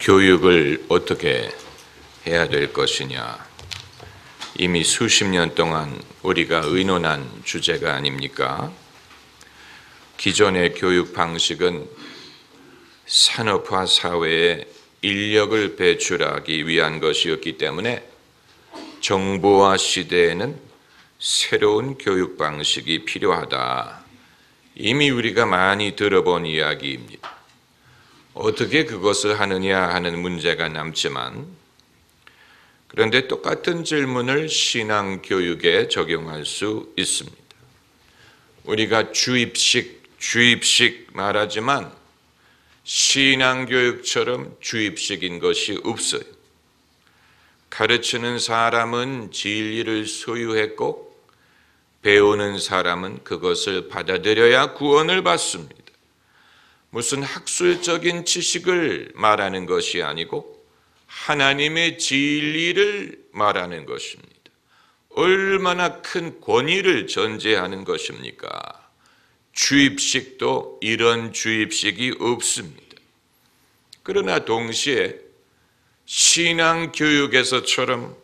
교육을 어떻게 해야 될 것이냐, 이미 수십 년 동안 우리가 의논한 주제가 아닙니까? 기존의 교육 방식은 산업화 사회에 인력을 배출하기 위한 것이었기 때문에 정보화 시대에는 새로운 교육 방식이 필요하다. 이미 우리가 많이 들어본 이야기입니다. 어떻게 그것을 하느냐 하는 문제가 남지만, 그런데 똑같은 질문을 신앙교육에 적용할 수 있습니다. 우리가 주입식 말하지만 신앙교육처럼 주입식인 것이 없어요. 가르치는 사람은 진리를 소유했고 배우는 사람은 그것을 받아들여야 구원을 받습니다. 무슨 학술적인 지식을 말하는 것이 아니고 하나님의 진리를 말하는 것입니다. 얼마나 큰 권위를 전제하는 것입니까? 주입식도 이런 주입식이 없습니다. 그러나 동시에 신앙교육에서처럼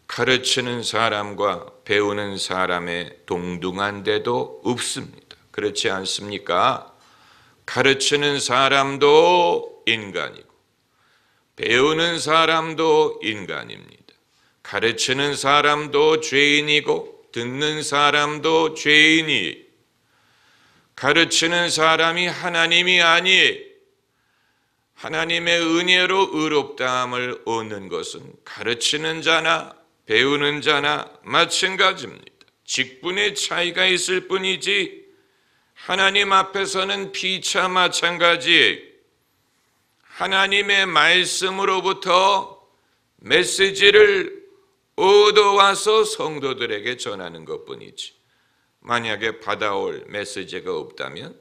가르치는 사람과 배우는 사람의 동등한 데도 없습니다. 그렇지 않습니까? 가르치는 사람도 인간이고 배우는 사람도 인간입니다. 가르치는 사람도 죄인이고 듣는 사람도 죄인이, 가르치는 사람이 하나님이 아니에요. 하나님의 은혜로 의롭다함을 얻는 것은 가르치는 자나 배우는 자나 마찬가지입니다. 직분의 차이가 있을 뿐이지 하나님 앞에서는 피차 마찬가지예요. 하나님의 말씀으로부터 메시지를 얻어와서 성도들에게 전하는 것뿐이지, 만약에 받아올 메시지가 없다면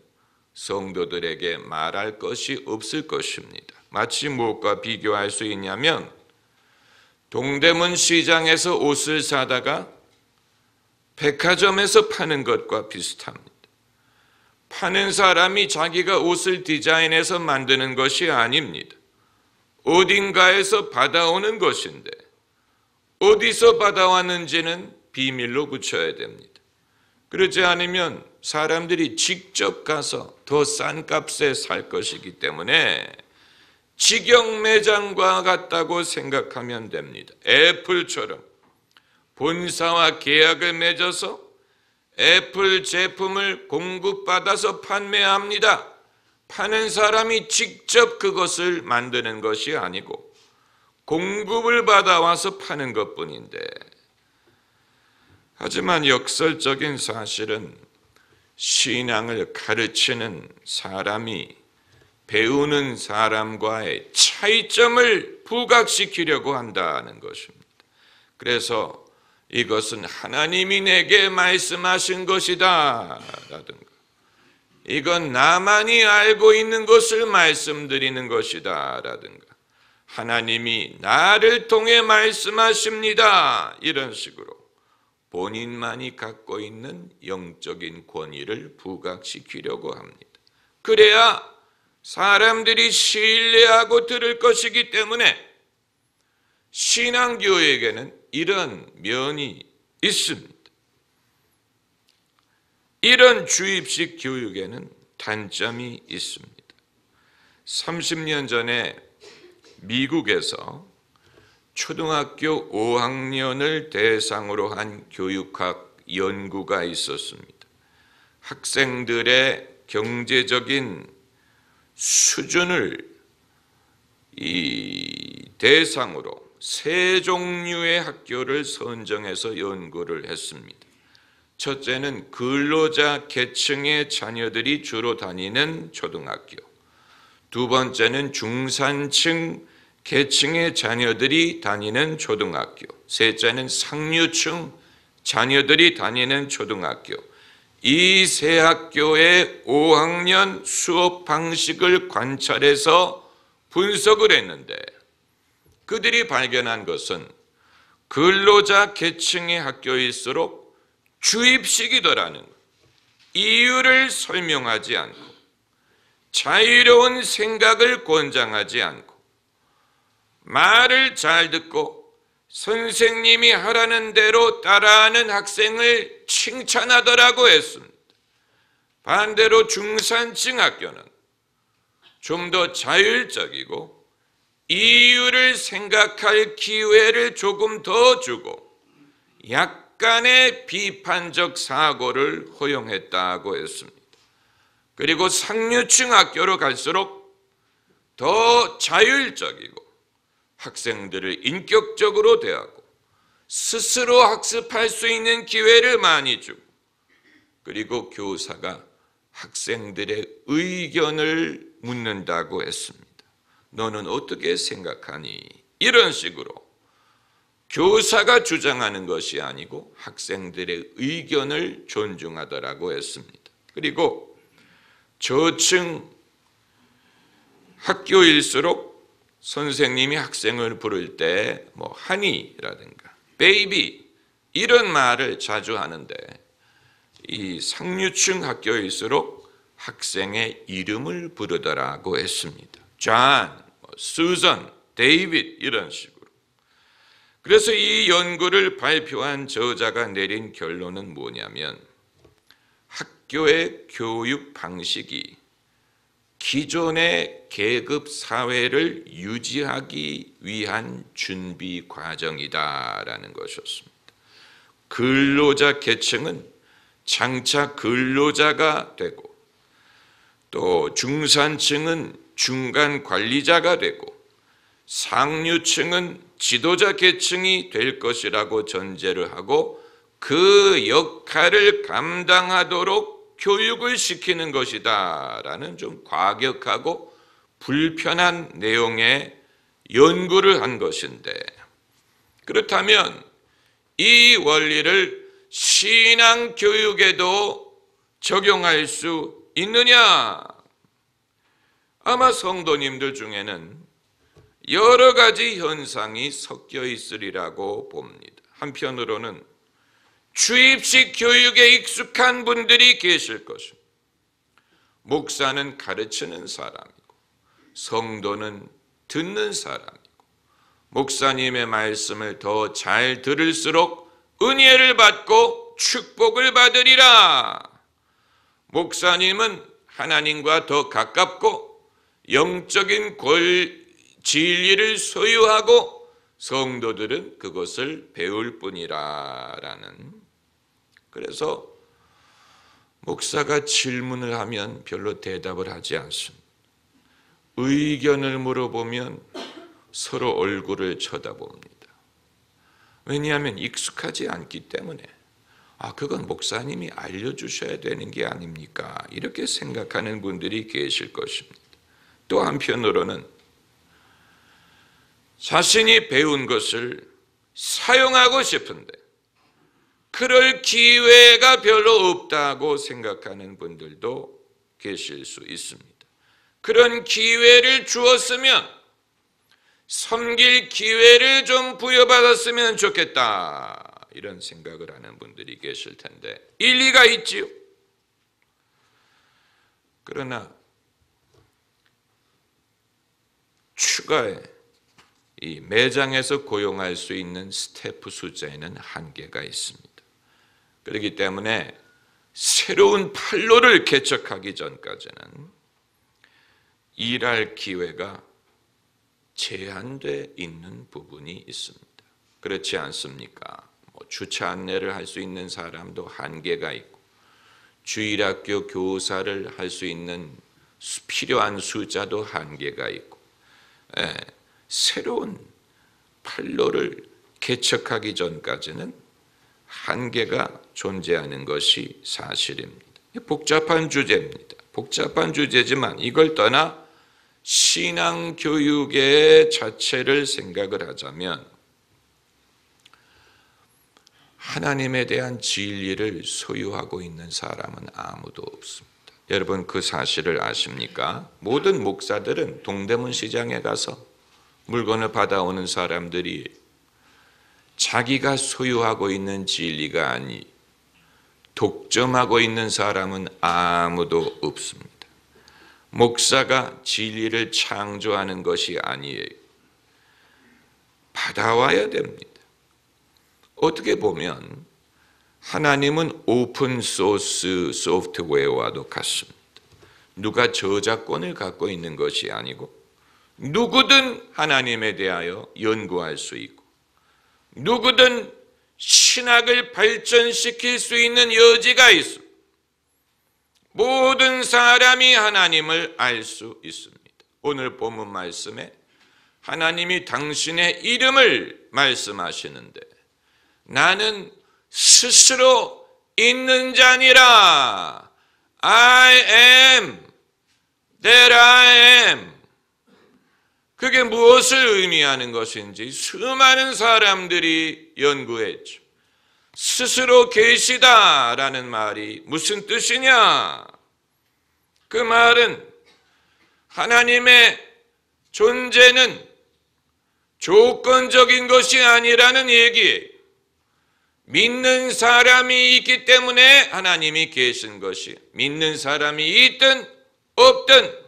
성도들에게 말할 것이 없을 것입니다. 마치 무엇과 비교할 수 있냐면, 동대문 시장에서 옷을 사다가 백화점에서 파는 것과 비슷합니다. 파는 사람이 자기가 옷을 디자인해서 만드는 것이 아닙니다. 어딘가에서 받아오는 것인데 어디서 받아왔는지는 비밀로 붙여야 됩니다. 그렇지 않으면 사람들이 직접 가서 더 싼 값에 살 것이기 때문에 직영 매장과 같다고 생각하면 됩니다. 애플처럼 본사와 계약을 맺어서 애플 제품을 공급받아서 판매합니다. 파는 사람이 직접 그것을 만드는 것이 아니고 공급을 받아와서 파는 것뿐인데, 하지만 역설적인 사실은 신앙을 가르치는 사람이 배우는 사람과의 차이점을 부각시키려고 한다는 것입니다. 그래서 이것은 하나님이 내게 말씀하신 것이다 라든가, 이건 나만이 알고 있는 것을 말씀드리는 것이다 라든가, 하나님이 나를 통해 말씀하십니다, 이런 식으로 본인만이 갖고 있는 영적인 권위를 부각시키려고 합니다. 그래야 사람들이 신뢰하고 들을 것이기 때문에 신앙교육에는 이런 면이 있습니다. 이런 주입식 교육에는 단점이 있습니다. 30년 전에 미국에서 초등학교 5학년을 대상으로 한 교육학 연구가 있었습니다. 학생들의 경제적인 수준을 대상으로 세 종류의 학교를 선정해서 연구를 했습니다. 첫째는 근로자 계층의 자녀들이 주로 다니는 초등학교, 두 번째는 중산층 계층의 자녀들이 다니는 초등학교, 셋째는 상류층 자녀들이 다니는 초등학교. 이 세 학교의 5학년 수업 방식을 관찰해서 분석을 했는데, 그들이 발견한 것은 근로자 계층의 학교일수록 주입식이더라는 것. 이유를 설명하지 않고 자유로운 생각을 권장하지 않고 말을 잘 듣고 선생님이 하라는 대로 따라하는 학생을 칭찬하더라고 했습니다. 반대로 중산층 학교는 좀 더 자율적이고 이유를 생각할 기회를 조금 더 주고 약간의 비판적 사고를 허용했다고 했습니다. 그리고 상류층 학교로 갈수록 더 자율적이고 학생들을 인격적으로 대하고 스스로 학습할 수 있는 기회를 많이 주고 그리고 교사가 학생들의 의견을 묻는다고 했습니다. 너는 어떻게 생각하니? 이런 식으로 교사가 주장하는 것이 아니고 학생들의 의견을 존중하더라고 했습니다. 그리고 저층 학교일수록 선생님이 학생을 부를 때 뭐 하니라든가 베이비 이런 말을 자주 하는데 이 상류층 학교일수록 학생의 이름을 부르더라고 했습니다. 존, 수전, 데이빗 이런 식으로. 그래서 이 연구를 발표한 저자가 내린 결론은 뭐냐면 학교의 교육 방식이 기존의 계급 사회를 유지하기 위한 준비 과정이다라는 것이었습니다. 근로자 계층은 장차 근로자가 되고 또 중산층은 중간 관리자가 되고 상류층은 지도자 계층이 될 것이라고 전제를 하고 그 역할을 감당하도록 교육을 시키는 것이다 라는 좀 과격하고 불편한 내용의 연구를 한 것인데 그렇다면 이 원리를 신앙교육에도 적용할 수 있느냐? 아마 성도님들 중에는 여러 가지 현상이 섞여 있으리라고 봅니다. 한편으로는 주입식 교육에 익숙한 분들이 계실 것입니다. 목사는 가르치는 사람이고 성도는 듣는 사람이고 목사님의 말씀을 더 잘 들을수록 은혜를 받고 축복을 받으리라. 목사님은 하나님과 더 가깝고 영적인 진리를 소유하고 성도들은 그것을 배울 뿐이라라는. 그래서 목사가 질문을 하면 별로 대답을 하지 않습니다. 의견을 물어보면 서로 얼굴을 쳐다봅니다. 왜냐하면 익숙하지 않기 때문에 그건 목사님이 알려주셔야 되는 게 아닙니까? 이렇게 생각하는 분들이 계실 것입니다. 또 한편으로는 자신이 배운 것을 사용하고 싶은데 그럴 기회가 별로 없다고 생각하는 분들도 계실 수 있습니다. 그런 기회를 주었으면 섬길 기회를 좀 부여받았으면 좋겠다 이런 생각을 하는 분들이 계실 텐데 일리가 있지요. 그러나 추가에 이 매장에서 고용할 수 있는 스태프 숫자에는 한계가 있습니다. 그렇기 때문에 새로운 판로를 개척하기 전까지는 일할 기회가 제한돼 있는 부분이 있습니다. 그렇지 않습니까? 주차 안내를 할 수 있는 사람도 한계가 있고 주일학교 교사를 할 수 있는 필요한 숫자도 한계가 있고 새로운 판로를 개척하기 전까지는 한계가 존재하는 것이 사실입니다. 복잡한 주제입니다. 복잡한 주제지만 이걸 떠나 신앙교육의 자체를 생각을 하자면 하나님에 대한 진리를 소유하고 있는 사람은 아무도 없습니다. 여러분 그 사실을 아십니까? 모든 목사들은 동대문 시장에 가서 물건을 받아오는 사람들이 자기가 소유하고 있는 진리가 아니 독점하고 있는 사람은 아무도 없습니다. 목사가 진리를 창조하는 것이 아니에요. 받아와야 됩니다. 어떻게 보면 하나님은 오픈 소스 소프트웨어와도 같습니다. 누가 저작권을 갖고 있는 것이 아니고 누구든 하나님에 대하여 연구할 수 있고 누구든 신학을 발전시킬 수 있는 여지가 있어. 모든 사람이 하나님을 알 수 있습니다. 오늘 본문 말씀에 하나님이 당신의 이름을 말씀하시는데 나는 스스로 있는 자니라. I am that I am. 그게 무엇을 의미하는 것인지 수많은 사람들이 연구했죠. 스스로 계시다라는 말이 무슨 뜻이냐? 그 말은 하나님의 존재는 조건적인 것이 아니라는 얘기예요. 믿는 사람이 있기 때문에 하나님이 계신 것이, 믿는 사람이 있든 없든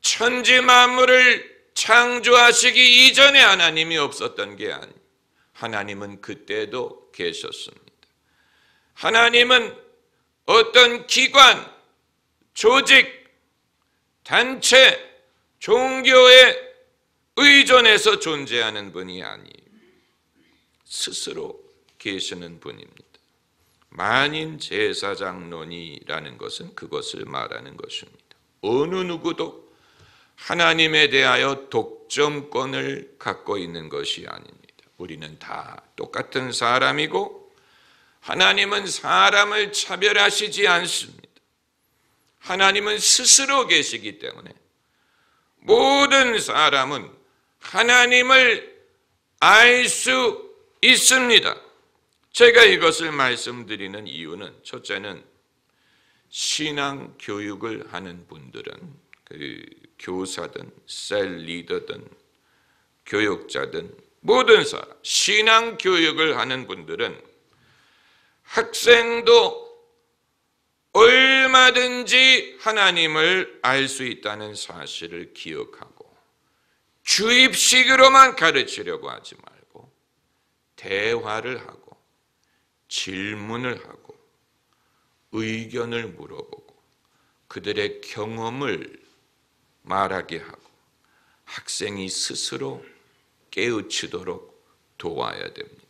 천지 만물을 창조하시기 이전에 하나님이 없었던 게 아니에요. 하나님은 그때도 계셨습니다. 하나님은 어떤 기관, 조직, 단체, 종교에 의존해서 존재하는 분이 아니에요. 스스로 계시는 분입니다. 만인 제사장론이라는 것은 그것을 말하는 것입니다. 어느 누구도 하나님에 대하여 독점권을 갖고 있는 것이 아닙니다. 우리는 다 똑같은 사람이고 하나님은 사람을 차별하시지 않습니다. 하나님은 스스로 계시기 때문에 모든 사람은 하나님을 알 수 있습니다. 제가 이것을 말씀드리는 이유는 첫째는 신앙 교육을 하는 분들은 교사든 셀 리더든 교육자든 모든 사람, 신앙 교육을 하는 분들은 학생도 얼마든지 하나님을 알 수 있다는 사실을 기억하고 주입식으로만 가르치려고 하지 말고 대화를 하고 질문을 하고 의견을 물어보고 그들의 경험을 말하게 하고 학생이 스스로 깨우치도록 도와야 됩니다.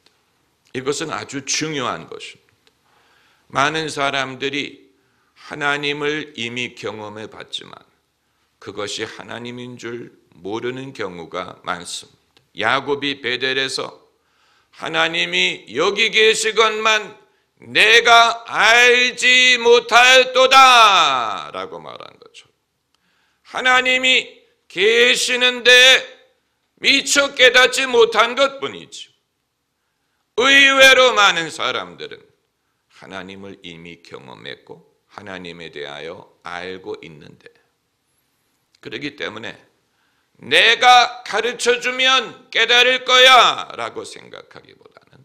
이것은 아주 중요한 것입니다. 많은 사람들이 하나님을 이미 경험해 봤지만 그것이 하나님인 줄 모르는 경우가 많습니다. 야곱이 베델에서 하나님이 여기 계시건만 내가 알지 못할도다 라고 말한 거죠. 하나님이 계시는데 미처 깨닫지 못한 것뿐이죠. 의외로 많은 사람들은 하나님을 이미 경험했고 하나님에 대하여 알고 있는데 그렇기 때문에 내가 가르쳐주면 깨달을 거야 라고 생각하기보다는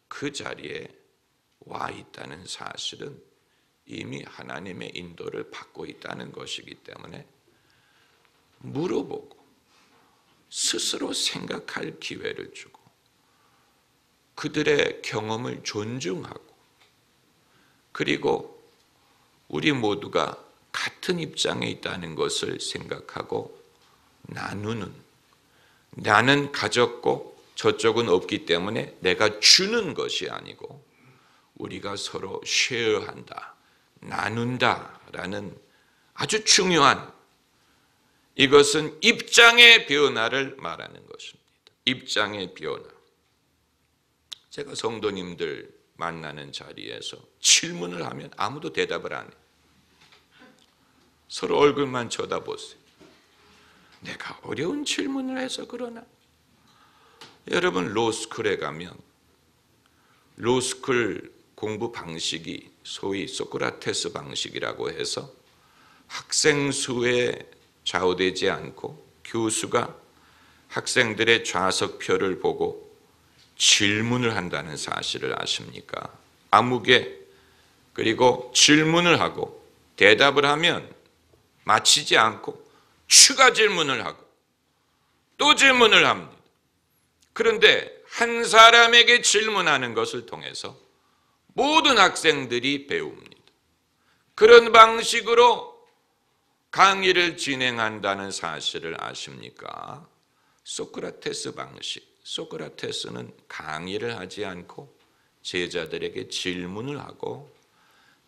그 자리에 와 있다는 사실은 이미 하나님의 인도를 받고 있다는 것이기 때문에 물어보고 스스로 생각할 기회를 주고 그들의 경험을 존중하고 그리고 우리 모두가 같은 입장에 있다는 것을 생각하고 나누는, 나는 가졌고 저쪽은 없기 때문에 내가 주는 것이 아니고 우리가 서로 쉐어한다, 나눈다라는 아주 중요한, 이것은 입장의 변화를 말하는 것입니다. 입장의 변화. 제가 성도님들 만나는 자리에서 질문을 하면 아무도 대답을 안 해요. 서로 얼굴만 쳐다보세요. 내가 어려운 질문을 해서 그러나? 여러분 로스쿨에 가면 로스쿨 공부 방식이 소위 소크라테스 방식이라고 해서 학생 수에 좌우되지 않고 교수가 학생들의 좌석표를 보고 질문을 한다는 사실을 아십니까? 암묵에 그리고 질문을 하고 대답을 하면 마치지 않고 추가 질문을 하고 또 질문을 합니다. 그런데 한 사람에게 질문하는 것을 통해서 모든 학생들이 배웁니다. 그런 방식으로 강의를 진행한다는 사실을 아십니까? 소크라테스 방식. 소크라테스는 강의를 하지 않고 제자들에게 질문을 하고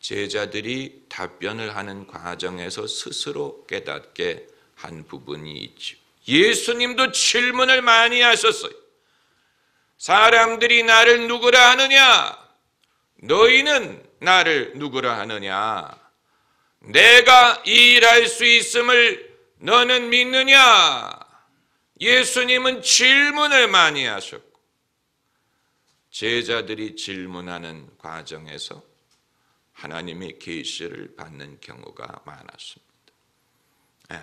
제자들이 답변을 하는 과정에서 스스로 깨닫게 한 부분이 있죠. 예수님도 질문을 많이 하셨어요. 사람들이 나를 누구라 하느냐? 너희는 나를 누구라 하느냐? 내가 이 일할 수 있음을 너는 믿느냐? 예수님은 질문을 많이 하셨고 제자들이 질문하는 과정에서 하나님의 계시를 받는 경우가 많았습니다.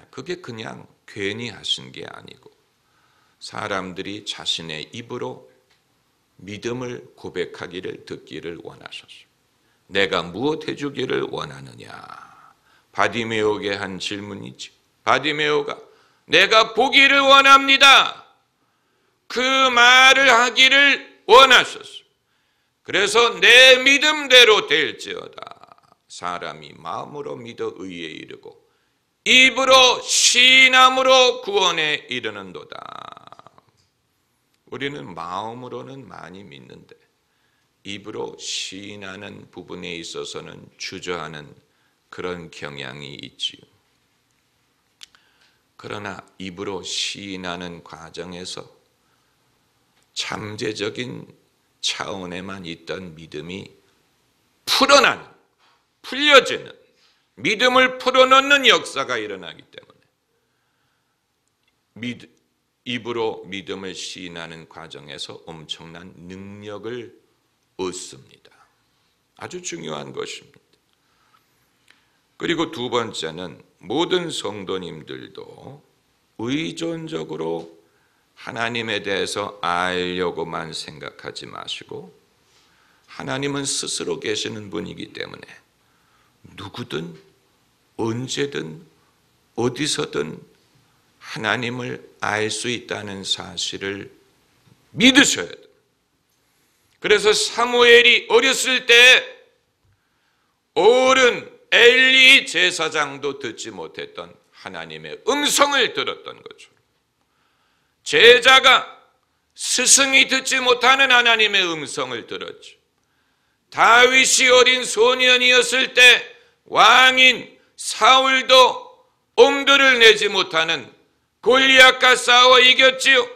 그게 그냥 괜히 하신 게 아니고 사람들이 자신의 입으로 믿음을 고백하기를 듣기를 원하셨습니다. 내가 무엇 해주기를 원하느냐? 바디메오에게 한 질문이지. 바디메오가 내가 보기를 원합니다. 그 말을 하기를 원하셨습니다. 그래서 내 믿음대로 될지어다. 사람이 마음으로 믿어 의에 이르고 입으로 시인함으로 구원에 이르는도다. 우리는 마음으로는 많이 믿는데 입으로 시인하는 부분에 있어서는 주저하는 그런 경향이 있지요. 그러나 입으로 시인하는 과정에서 잠재적인 차원에만 있던 믿음이 풀려지는 믿음을 풀어놓는 역사가 일어나기 때문에 입으로 믿음을 시인하는 과정에서 엄청난 능력을 얻습니다. 아주 중요한 것입니다. 그리고 두 번째는 모든 성도님들도 의존적으로 하나님에 대해서 알려고만 생각하지 마시고 하나님은 스스로 계시는 분이기 때문에 누구든 언제든 어디서든 하나님을 알 수 있다는 사실을 믿으셔야 돼요. 그래서 사무엘이 어렸을 때 어른 엘리 제사장도 듣지 못했던 하나님의 음성을 들었던 것처럼 제자가 스승이 듣지 못하는 하나님의 음성을 들었죠. 다윗이 어린 소년이었을 때 왕인 사울도 엄두를 내지 못하는 골리앗과 싸워 이겼지요.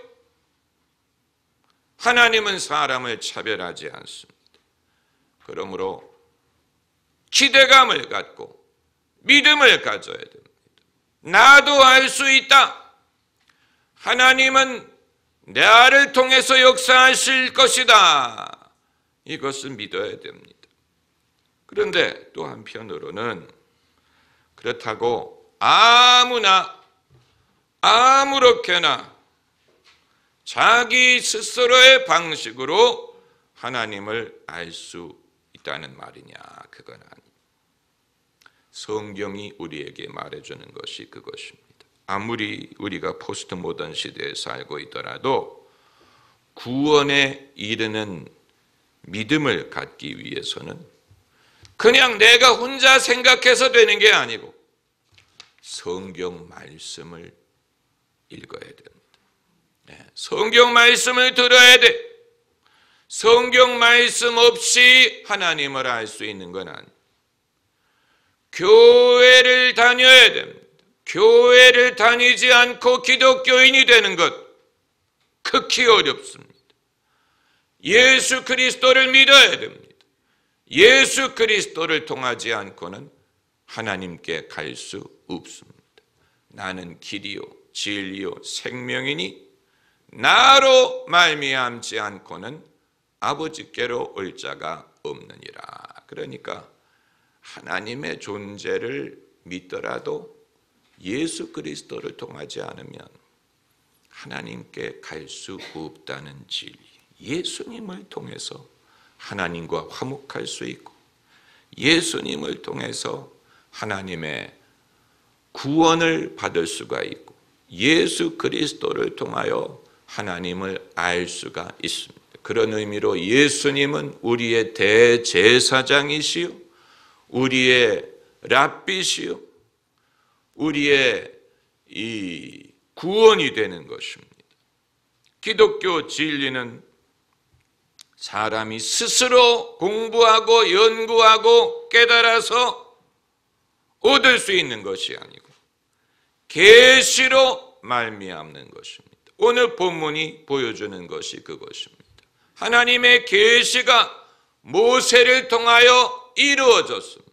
하나님은 사람을 차별하지 않습니다. 그러므로 기대감을 갖고 믿음을 가져야 됩니다. 나도 알 수 있다. 하나님은 나를 통해서 역사하실 것이다. 이것을 믿어야 됩니다. 그런데 또 한편으로는 그렇다고 아무렇게나 자기 스스로의 방식으로 하나님을 알 수 있다는 말이냐? 그건 아닙니다. 성경이 우리에게 말해주는 것이 그것입니다. 아무리 우리가 포스트 모던 시대에 살고 있더라도 구원에 이르는 믿음을 갖기 위해서는 그냥 내가 혼자 생각해서 되는 게 아니고 성경 말씀을 읽어야 됩니다. 성경 말씀을 들어야 돼. 성경 말씀 없이 하나님을 알 수 있는 건 아니에요. 교회를 다녀야 됩니다. 교회를 다니지 않고 기독교인이 되는 것 극히 어렵습니다. 예수 그리스도를 믿어야 됩니다. 예수 그리스도를 통하지 않고는 하나님께 갈 수 없습니다. 나는 길이요 진리요 생명이니 나로 말미암지 않고는 아버지께로 올 자가 없느니라. 그러니까 하나님의 존재를 믿더라도 예수 그리스도를 통하지 않으면 하나님께 갈 수 없다는 진리. 예수님을 통해서 하나님과 화목할 수 있고 예수님을 통해서 하나님의 구원을 받을 수가 있고 예수 그리스도를 통하여 하나님을 알 수가 있습니다. 그런 의미로 예수님은 우리의 대제사장이시요, 우리의 랍비시요, 우리의 이 구원이 되는 것입니다. 기독교 진리는 사람이 스스로 공부하고 연구하고 깨달아서 얻을 수 있는 것이 아니고 계시로 말미암는 것입니다. 오늘 본문이 보여주는 것이 그것입니다. 하나님의 계시가 모세를 통하여 이루어졌습니다.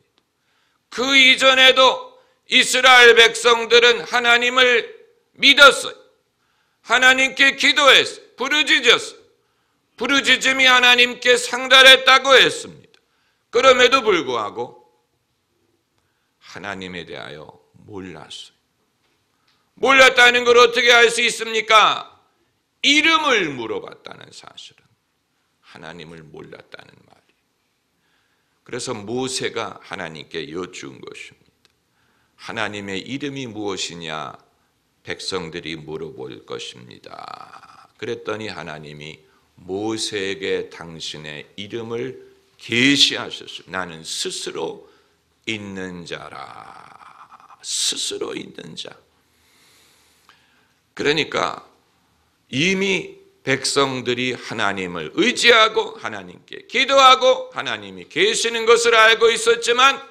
그 이전에도 이스라엘 백성들은 하나님을 믿었어요. 하나님께 기도했어요. 부르짖었어요. 부르짖음이 하나님께 상달했다고 했습니다. 그럼에도 불구하고 하나님에 대하여 몰랐어요. 몰랐다는 걸 어떻게 알 수 있습니까? 이름을 물어봤다는 사실은 하나님을 몰랐다는 말이에요. 그래서 모세가 하나님께 여쭈은 것입니다. 하나님의 이름이 무엇이냐? 백성들이 물어볼 것입니다. 그랬더니 하나님이 모세에게 당신의 이름을 계시하셨어요. 나는 스스로 있는 자라. 스스로 있는 자. 그러니까 이미 백성들이 하나님을 의지하고 하나님께 기도하고 하나님이 계시는 것을 알고 있었지만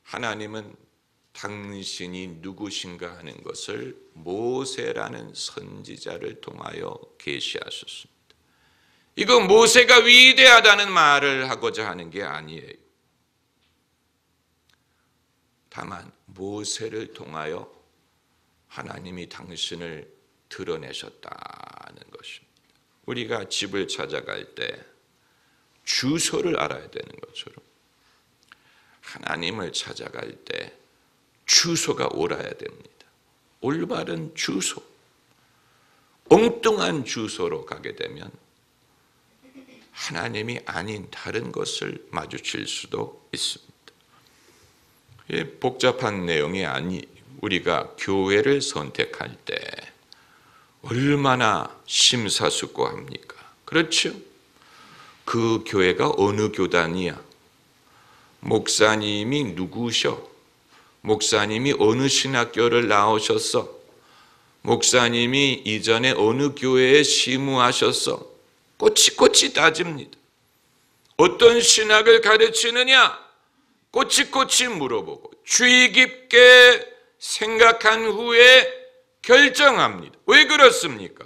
하나님은 당신이 누구신가 하는 것을 모세라는 선지자를 통하여 계시하셨습니다. 이거 모세가 위대하다는 말을 하고자 하는 게 아니에요. 다만 모세를 통하여 하나님이 당신을 드러내셨다는 것입니다. 우리가 집을 찾아갈 때 주소를 알아야 되는 것처럼 하나님을 찾아갈 때 주소가 옳아야 됩니다. 올바른 주소. 엉뚱한 주소로 가게 되면 하나님이 아닌 다른 것을 마주칠 수도 있습니다. 복잡한 내용이 아니, 우리가 교회를 선택할 때 얼마나 심사숙고합니까? 그렇죠? 그 교회가 어느 교단이야? 목사님이 누구셔? 목사님이 어느 신학교를 나오셨어? 목사님이 이전에 어느 교회에 심우하셨어? 꼬치꼬치 따집니다. 어떤 신학을 가르치느냐? 꼬치꼬치 물어보고 주의 깊게 생각한 후에 결정합니다. 왜 그렇습니까?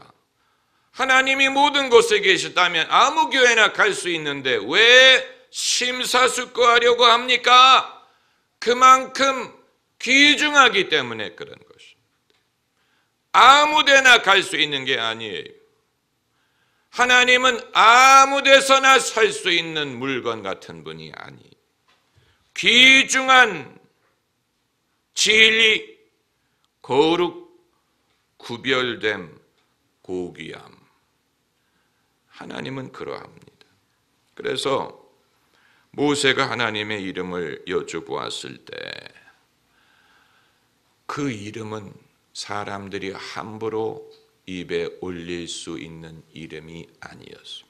하나님이 모든 곳에 계시다면 아무 교회나 갈 수 있는데 왜 심사숙고하려고 합니까? 그만큼 귀중하기 때문에 그런 것입니다. 아무 데나 갈 수 있는 게 아니에요. 하나님은 아무 데서나 살 수 있는 물건 같은 분이 아니에요. 귀중한 진리, 거룩, 구별됨, 고귀함. 하나님은 그러합니다. 그래서 모세가 하나님의 이름을 여쭤보았을 때 그 이름은 사람들이 함부로 입에 올릴 수 있는 이름이 아니었습니다.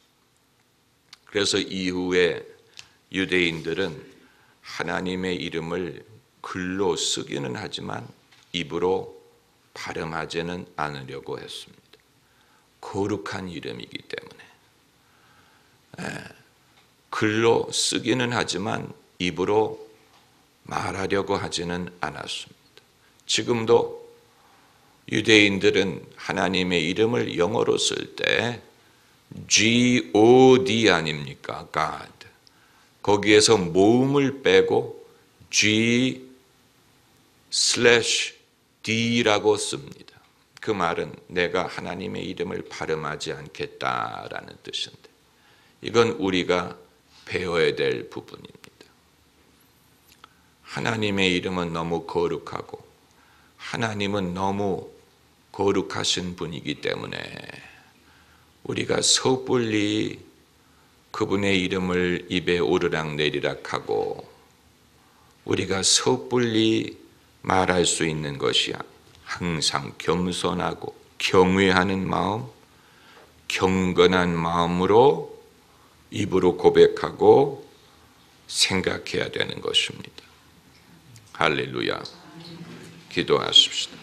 그래서 이후에 유대인들은 하나님의 이름을 글로 쓰기는 하지만 입으로 발음하지는 않으려고 했습니다. 거룩한 이름이기 때문에 글로 쓰기는 하지만 입으로 말하려고 하지는 않았습니다. 지금도 유대인들은 하나님의 이름을 영어로 쓸 때 G-O-D 아닙니까? God. 거기에서 모음을 빼고 G/D라고 씁니다. 그 말은 내가 하나님의 이름을 발음하지 않겠다라는 뜻인데 이건 우리가 배워야 될 부분입니다. 하나님의 이름은 너무 거룩하고 하나님은 너무 거룩하신 분이기 때문에 우리가 섣불리 그분의 이름을 입에 오르락내리락 하고 우리가 섣불리 말할 수 있는 것이 항상 겸손하고 경외하는 마음, 경건한 마음으로 입으로 고백하고 생각해야 되는 것입니다. 할렐루야. 기도하십시다.